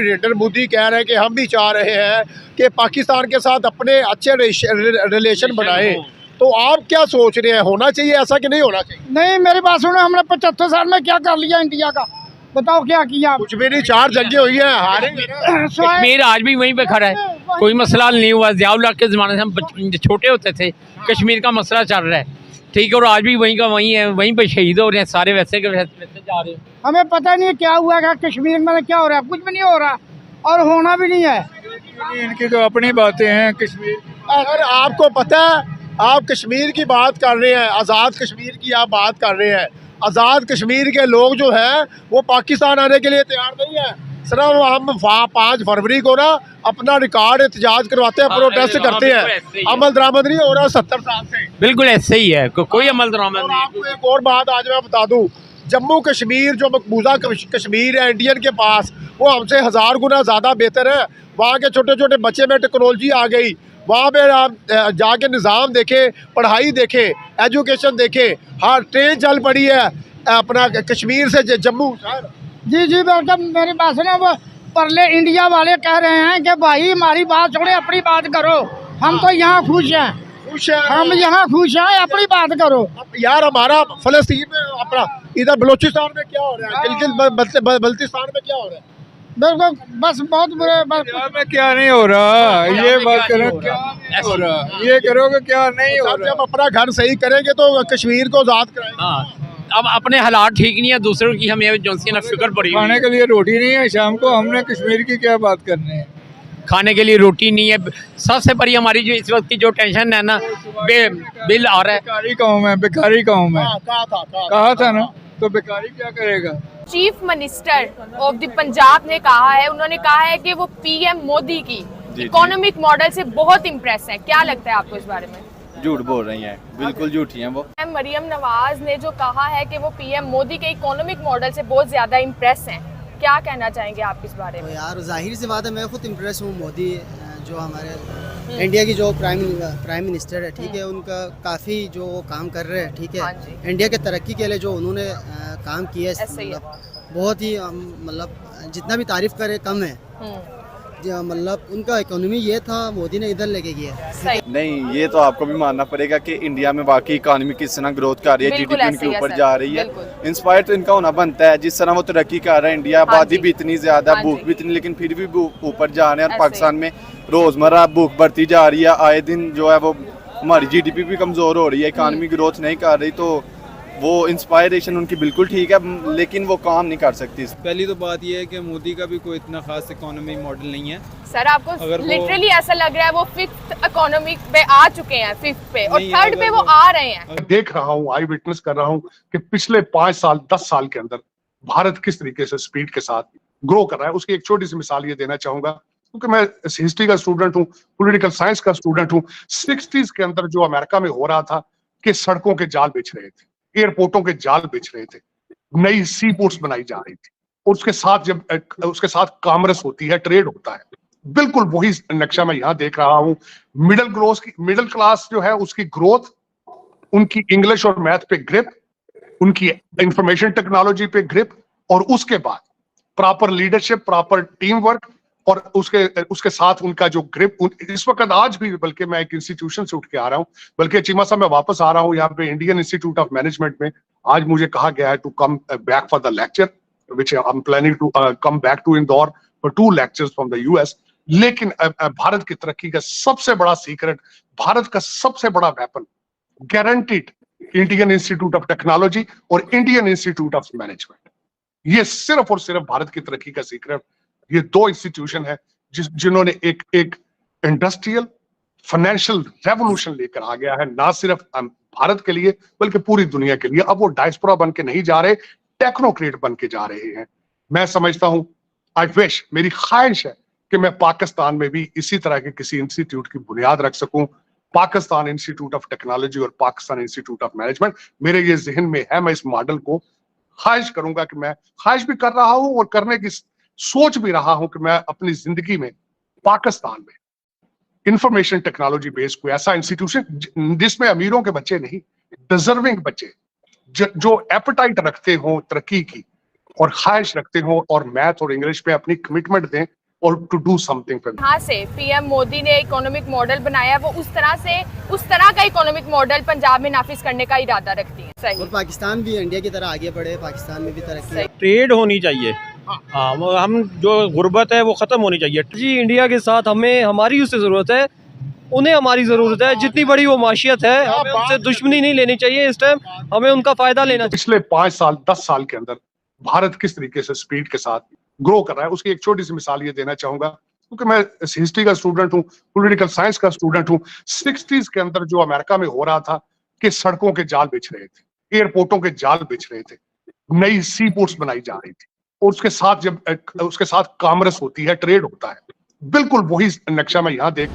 नरेंद्र मोदी कह रहे हैं कि हम भी चाह रहे हैं कि पाकिस्तान के साथ अपने अच्छे रिलेशन बनाए, तो आप क्या सोच रहे हैं, होना चाहिए ऐसा कि नहीं होना चाहिए? नहीं, मेरी बात सुनो, हमने 75 साल में क्या कर लिया इंडिया का, बताओ क्या किया? कुछ भी नहीं, 4 जंगे हुई हैं, हारेंगे ना। कश्मीर आज भी वहीं पे खड़ा है, कोई मसला नहीं हुआ। ज़ियाउल के ज़माने से हम छोटे होते थे, कश्मीर का मसला चल रहा है, ठीक है, और आज भी वहीं का वहीं है, वहीं पे शहीद हो रहे हैं सारे, वैसे के वैसे जा रहे हैं। हमें पता नहीं क्या हुआ है कश्मीर में, क्या हो रहा है, कुछ भी नहीं हो रहा और होना भी नहीं है। इनकी तो अपनी बातें हैं। कश्मीर, अगर आपको पता है, आप कश्मीर की बात कर रहे हैं, आज़ाद कश्मीर की आप बात कर रहे हैं, आज़ाद कश्मीर के लोग जो हैं वो पाकिस्तान आने के लिए तैयार नहीं है। सिर्फ हम 5 फरवरी को ना अपना रिकॉर्ड एहतजाज करवाते हैं, प्रोटेस्ट करते हैं, अमल दरामद नहीं हो रहा 70 साल से। बिल्कुल ऐसे ही है, कोई अमल दरामद नहीं। आपको एक और बात आज मैं बता दूं, जम्मू कश्मीर जो मकबूजा कश्मीर है इंडियन के पास, वो हमसे 1000 गुना ज़्यादा बेहतर है। वहाँ के छोटे छोटे बच्चे में टेक्नोलॉजी आ गई, वहाँ पे आप जाके निज़ाम देखें, पढ़ाई देखें, एजुकेशन देखें। हाँ, ट्रेन चल पड़ी है अपना कश्मीर से जम्मू। जी जी बिल्कुल, मेरी बात सुनो, वो परले इंडिया वाले कह रहे हैं कि भाई हमारी बात छोड़े, अपनी बात करो, हम तो यहाँ खुश हैं, हम यहाँ खुश हैं, अपनी बात करो। यार हमारा फलस्तीन में, अपना इधर बलूचिस्तान में क्या हो रहा है, गिलगित बल्तिस्तान में क्या हो रहा है? बिल्कुल, बस बहुत बुरे। में क्या नहीं हो रहा, ये बात करो क्या नहीं हो रहा, ये करोगे क्या नहीं हो रहा। जब अपना घर सही करेंगे तो कश्मीर को आज़ाद कराएंगे। हाँ, अब अपने हालात ठीक नहीं है, दूसरों की हमें जोंसी ना फिक्र पड़ी। खाने के लिए रोटी नहीं है शाम को, हमने कश्मीर की क्या बात करनी है। खाने के लिए रोटी नहीं है, सबसे बड़ी हमारी जो इस वक्त की जो टेंशन है ना, बिल आ रहा है। बेकारी कौम है, बेकारी कौम है, कहा था ना, तो बेकारी क्या करेगा। Chief minister of the Punjab ने कहा है, उन्होंने कहा है कि वो पीएम मोदी की इकोनॉमिक मॉडल से बहुत इम्प्रेस है। क्या लगता है आपको इस बारे में? झूठ बोल रही हैं, बिल्कुल झूठी हैं वो। मरियम नवाज ने जो कहा है कि वो पीएम मोदी के इकोनॉमिक मॉडल से बहुत ज्यादा इम्प्रेस हैं, क्या कहना चाहेंगे आप इस बारे में? यार जाहिर सी बात है, मैं खुद इम्प्रेस हूँ। मोदी जो हमारे इंडिया की जो प्राइम मिनिस्टर है, ठीक है, उनका काफ़ी जो काम कर रहे हैं, ठीक है, इंडिया के तरक्की के लिए जो उन्होंने काम किया है, मतलब बहुत ही, मतलब जितना भी तारीफ करे कम है। मतलब उनका इकोनॉमी ये था, मोदी ने इधर लेके गया। नहीं, ये तो आपको भी मानना पड़ेगा कि इंडिया में बाकी इकोनॉमी किस तरह ग्रोथ कर रही है, जीडीपी उनके ऊपर जा रही है। इंस्पायर तो इनका होना बनता है, जिस तरह वो तरक्की कर रहा है। इंडिया आबादी भी इतनी ज्यादा, भूख भी इतनी, लेकिन फिर भी ऊपर जा रहे हैं। और पाकिस्तान में रोजमर्रा भूख बढ़ती जा रही है, आए दिन जो है वो हमारी जीडीपी भी कमजोर हो रही है, इकोनॉमी ग्रोथ नहीं कर रही। तो वो इंस्पायरेशन उनकी बिल्कुल ठीक है, लेकिन वो काम नहीं कर सकती। पहली तो बात ये है कि मोदी का भी कोई इतना खास इकोनॉमी मॉडल नहीं है। सर, आपको लिटरली ऐसा लग रहा है वो 5th इकोनॉमी पे आ चुके हैं, 5th पे, और 3rd पे वो आ रहे हैं। देख रहा हूँ, आई विटनेस कर रहा हूँ कि पिछले 5 साल 10 साल के अंदर भारत किस तरीके से स्पीड के साथ ग्रो कर रहा है। उसकी एक छोटी सी मिसाल ये देना चाहूंगा, क्योंकि मैं हिस्ट्री का स्टूडेंट हूँ, पॉलिटिकल साइंस का स्टूडेंट हूँ। 60s के अंदर जो अमेरिका में हो रहा था कि सड़कों के जाल बिछ रहे थे, एयरपोर्टों के जाल बिछ रहे थे, नई सी पोर्ट्स बनाई जा रही थी, और उसके साथ जब उसके साथ कॉमर्स होती है, ट्रेड होता है, बिल्कुल वही नक्शा मैं यहाँ देख रहा हूँ। मिडिल क्लास जो है उसकी ग्रोथ, उनकी इंग्लिश और मैथ पे ग्रिप, उनकी इंफॉर्मेशन टेक्नोलॉजी पे ग्रिप, और उसके बाद proper leadership, proper team work, और उसके साथ उनका जो ग्रिप इस वक्त आज भी, बल्कि मैं एक इंस्टीट्यूशन से उठ के आ रहा हूँ, बल्कि चीमा साहब मैं वापस आ रहा हूँ यहाँ पे इंडियन इंस्टीट्यूट ऑफ मैनेजमेंट में। आज मुझे कहा गया है to come back for the lecture, which I am planning to come back to Indore for 2 lectures from the US. लेकिन भारत की तरक्की का सबसे बड़ा सीक्रेट, भारत का सबसे बड़ा weapon, guaranteed Indian institute of technology और इंडियन इंस्टीट्यूट ऑफ मैनेजमेंट। ये सिर्फ और सिर्फ भारत की तरक्की का सीक्रेट ये 2 इंस्टीट्यूशन है जिन्होंने एक इंडस्ट्रियल फाइनेंशियल रेवोल्यूशन लेकर आ गया है, ना सिर्फ भारत के लिए बल्कि पूरी दुनिया के लिए। अब वो डायस्पोरा बन के नहीं जा रहे, टेक्नोक्रेट बन के जा रहे हैं। मैं समझता हूं, आई विश, मेरी ख्वाहिश है कि मैं पाकिस्तान में भी इसी तरह के किसी इंस्टीट्यूट की बुनियाद रख सकूं। पाकिस्तान इंस्टीट्यूट ऑफ टेक्नोलॉजी और पाकिस्तान इंस्टीट्यूट ऑफ मैनेजमेंट मेरे ये जहन में है। मैं इस मॉडल को ख्वाहिश करूंगा कि मैं ख्वाहिश भी कर रहा हूं और करने की सोच भी रहा हूं कि मैं अपनी जिंदगी में पाकिस्तान में इंफॉर्मेशन टेक्नोलॉजी बेस्ड कोई ऐसा इंस्टीट्यूशन जिसमें अमीरों के बच्चे नहीं, डिजर्विंग बच्चे जो एपेटाइट रखते हो तरक्की की, और ख्वाहिश रखते हो और मैथ और इंग्लिश पे अपनी कमिटमेंट दें और टू डू समथिंग फॉर यहाँ से पीएम मोदी ने इकोनॉमिक मॉडल बनाया, वो उस तरह का इकोनॉमिक मॉडल पंजाब में नाफिज करने का इरादा रखती है। सही। और पाकिस्तान भी इंडिया की तरह आगे बढ़े, पाकिस्तान में भी तरक्की। ट्रेड होनी चाहिए। हाँ, हम जो गुर्बत है वो ख़त्म होनी चाहिए जी। इंडिया के साथ हमें हमारी उससे ज़रूरत है, उन्हें हमारी ज़रूरत है। जितनी बड़ी वो माशियत है, हमें उनसे दुश्मनी नहीं लेनी चाहिए। इस टाइम हमें उनका फ़ायदा लेना चाहिए। पिछले 5 साल 10 साल के अंदर भारत किस तरीके से स्पीड के साथ ग्रो कर रहा है, उसकी एक छोटी सी मिसाल ये देना चाहूंगा, क्योंकि मैं हिस्ट्री का स्टूडेंट हूँ, पॉलिटिकल साइंस का स्टूडेंट हूँ। 60s के अंदर जो अमेरिका में हो रहा था कि सड़कों के जाल बिछ रहे थे, एयरपोर्टों के जाल बिछ रहे थे, नई सी पोर्ट्स बनाई जा रही थी, और उसके साथ कॉमर्स होती है, ट्रेड होता है, बिल्कुल वही नक्शा मैं यहाँ देख